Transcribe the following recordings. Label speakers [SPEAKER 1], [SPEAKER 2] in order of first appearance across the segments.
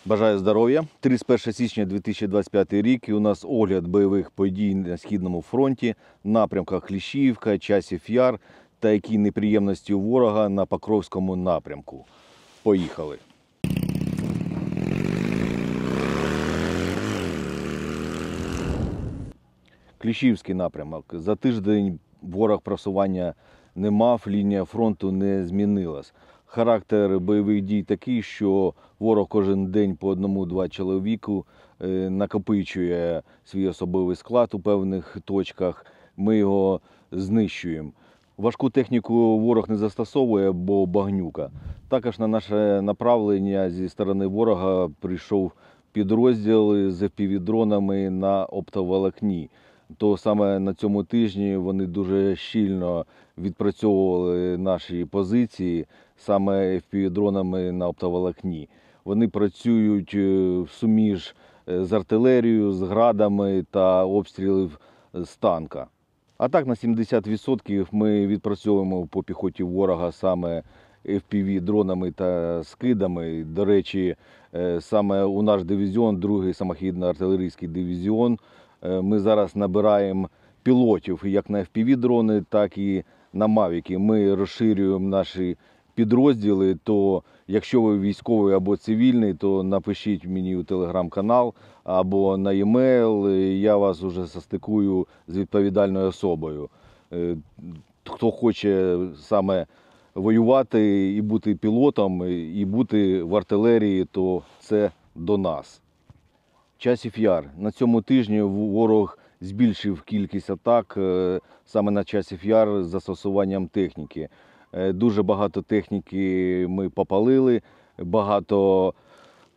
[SPEAKER 1] Бажаю здоров'я. 31 січня 2025 рік і у нас огляд бойових подій на Східному фронті, напрямках Кліщіївка, Часів Яр та які неприємності у ворога на Покровському напрямку. Поїхали. Кліщіївський напрямок. За тиждень ворог просування не мав, лінія фронту не змінилась. Характер бойових дій такий, що ворог кожен день по одному-два чоловіку накопичує свій особовий склад у певних точках. Ми його знищуємо. Важку техніку ворог не застосовує, бо багнюка. Також на наше направлення зі сторони ворога прийшов підрозділ з FPV-дронами на оптоволокні. То саме на цьому тижні вони дуже щільно відпрацьовували наші позиції саме FPV-дронами на оптоволокні. Вони працюють в суміж з артилерією, з градами та обстрілів з танка. А так на 70% ми відпрацьовуємо по піхоті ворога саме FPV-дронами та скидами. До речі, саме у наш дивізіон, 2-й самохідно-артилерійський дивізіон, ми зараз набираємо пілотів як на FPV-дрони, так і на мавіки. Ми розширюємо наші підрозділи, то якщо ви військовий або цивільний, то напишіть мені у телеграм-канал або на e-mail, я вас уже состикую з відповідальною особою. Хто хоче саме воювати і бути пілотом, і бути в артилерії, то це до нас. Часів Яр. На цьому тижні ворог збільшив кількість атак саме на Часів Яр з застосуванням техніки. Дуже багато техніки ми попалили, багато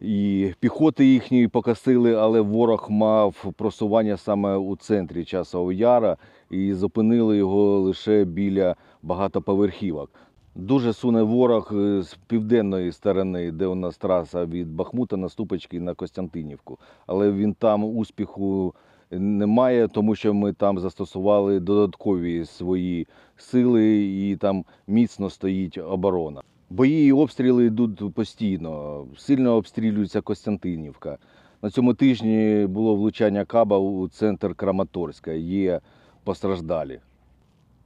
[SPEAKER 1] і піхоти їхньої покосили, але ворог мав просування саме у центрі Часового Яра і зупинили його лише біля багатоповерхівок. Дуже суне ворог з південної сторони, де у нас траса від Бахмута на Ступочки на Костянтинівку. Але він там успіху немає, тому що ми там застосували додаткові свої сили і там міцно стоїть оборона. Бої і обстріли йдуть постійно, сильно обстрілюється Костянтинівка. На цьому тижні було влучання каба у центр Краматорська, є постраждалі.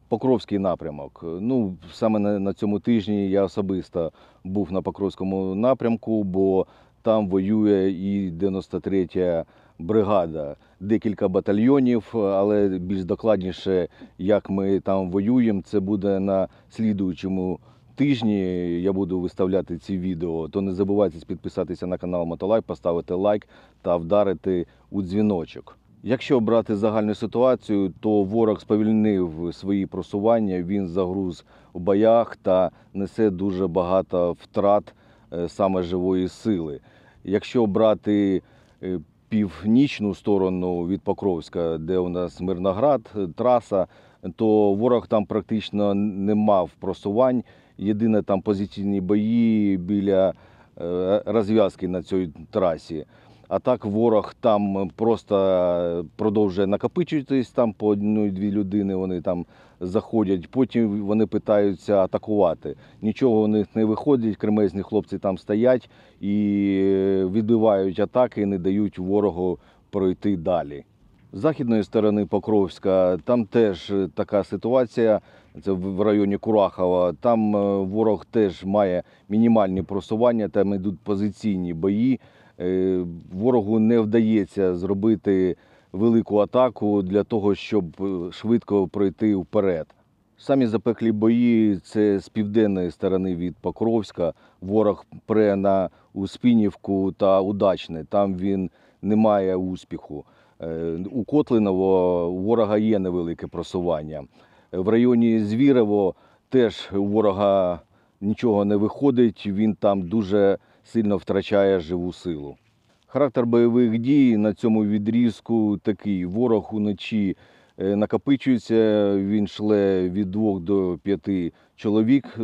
[SPEAKER 1] Покровський напрямок. Саме на цьому тижні я особисто був на Покровському напрямку, бо там воює і 93-я бригада. Декілька батальйонів, але більш докладніше, як ми там воюємо, це буде на слідуючому тижні. Я буду виставляти ці відео. То не забувайте підписатися на канал Мотолайк, поставити лайк та вдарити у дзвіночок. Якщо брати загальну ситуацію, то ворог сповільнив свої просування, він загруз у боях та несе дуже багато втрат саме живої сили. Якщо брати північну сторону від Покровська, де у нас Мирноград, траса, то ворог там практично не мав просувань. Єдине там позиційні бої біля розв'язки на цій трасі. А так ворог там просто продовжує накопичуватись, там по одній-дві людини вони там заходять, потім вони питаються атакувати. Нічого у них не виходить, кремезні хлопці там стоять і відбивають атаки, не дають ворогу пройти далі. З західної сторони Покровська там теж така ситуація, це в районі Курахова, там ворог теж має мінімальні просування, там йдуть позиційні бої. Ворогу не вдається зробити велику атаку для того, щоб швидко пройти вперед. Самі запеклі бої – це з південної сторони від Покровська. Ворог пре на Успінівку та Удачне, там він не має успіху. У Котлиново у ворога є невелике просування. В районі Звірево теж у ворога нічого не виходить, він там дуже сильно втрачає живу силу. Характер бойових дій на цьому відрізку такий. Ворог уночі накопичується, він шле від 2 до 5 чоловік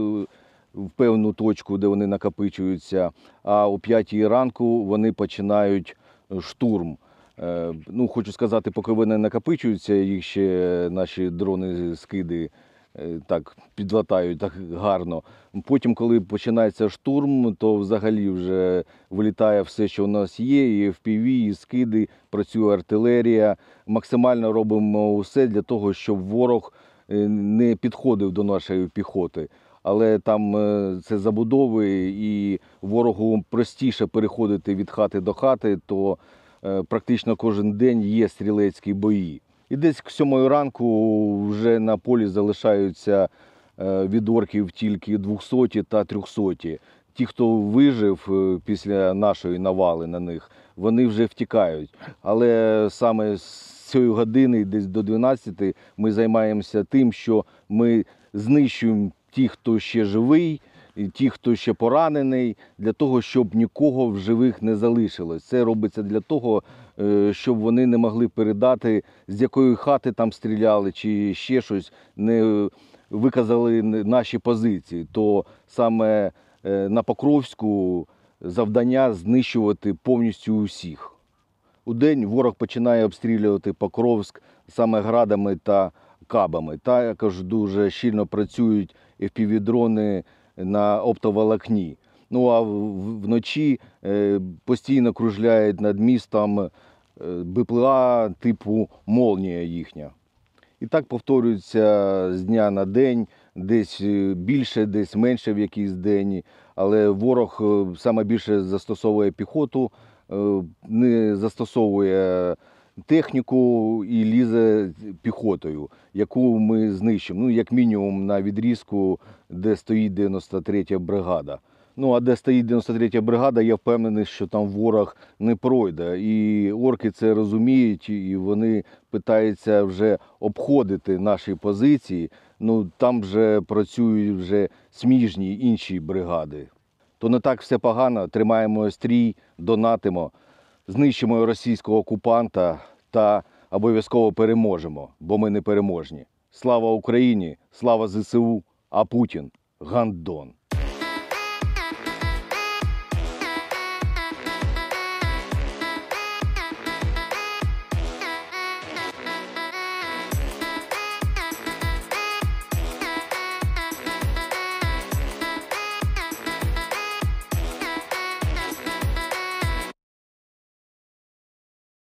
[SPEAKER 1] в певну точку, де вони накопичуються, а о 5 ранку вони починають штурм. Хочу сказати, поки вони накопичуються, їх ще наші дрони-скиди так підлатають так гарно. Потім, коли починається штурм, то взагалі вже вилітає все, що у нас є, і FPV, і скиди, працює артилерія. Максимально робимо все для того, щоб ворог не підходив до нашої піхоти. Але там це забудови, і ворогу простіше переходити від хати до хати, то практично кожен день є стрілецькі бої. І десь к 7 ранку вже на полі залишаються від орків тільки 200 та 300. Ті, хто вижив після нашої навали на них, вони вже втікають. Але саме з цієї години, десь до 12, ми займаємося тим, що ми знищуємо ті, хто ще живий, і ті, хто ще поранений, для того, щоб нікого в живих не залишилось. Це робиться для того, щоб вони не могли передати, з якої хати там стріляли, чи ще щось, не виказали наші позиції. То саме на Покровську завдання знищувати повністю усіх. Удень ворог починає обстрілювати Покровськ саме градами та кабами. Також дуже щільно працюють FPV-дрони на оптоволокні. Ну а вночі постійно кружляють над містом БПЛА типу «Молнія» їхня. І так повторюється з дня на день, десь більше, десь менше в якийсь день. Але ворог саме більше застосовує піхоту, не застосовує техніку і лізе піхотою, яку ми знищимо. Ну, як мінімум на відрізку, де стоїть 93-я бригада. Ну, а де стоїть 93-я бригада, я впевнений, що там ворог не пройде. І орки це розуміють, і вони питаються вже обходити наші позиції. Ну, там вже працюють вже сміжні інші бригади. То не так все погано, тримаємо стрій, донатимо, знищимо російського окупанта та обов'язково переможемо, бо ми не переможні. Слава Україні, слава ЗСУ, а Путін – гандон.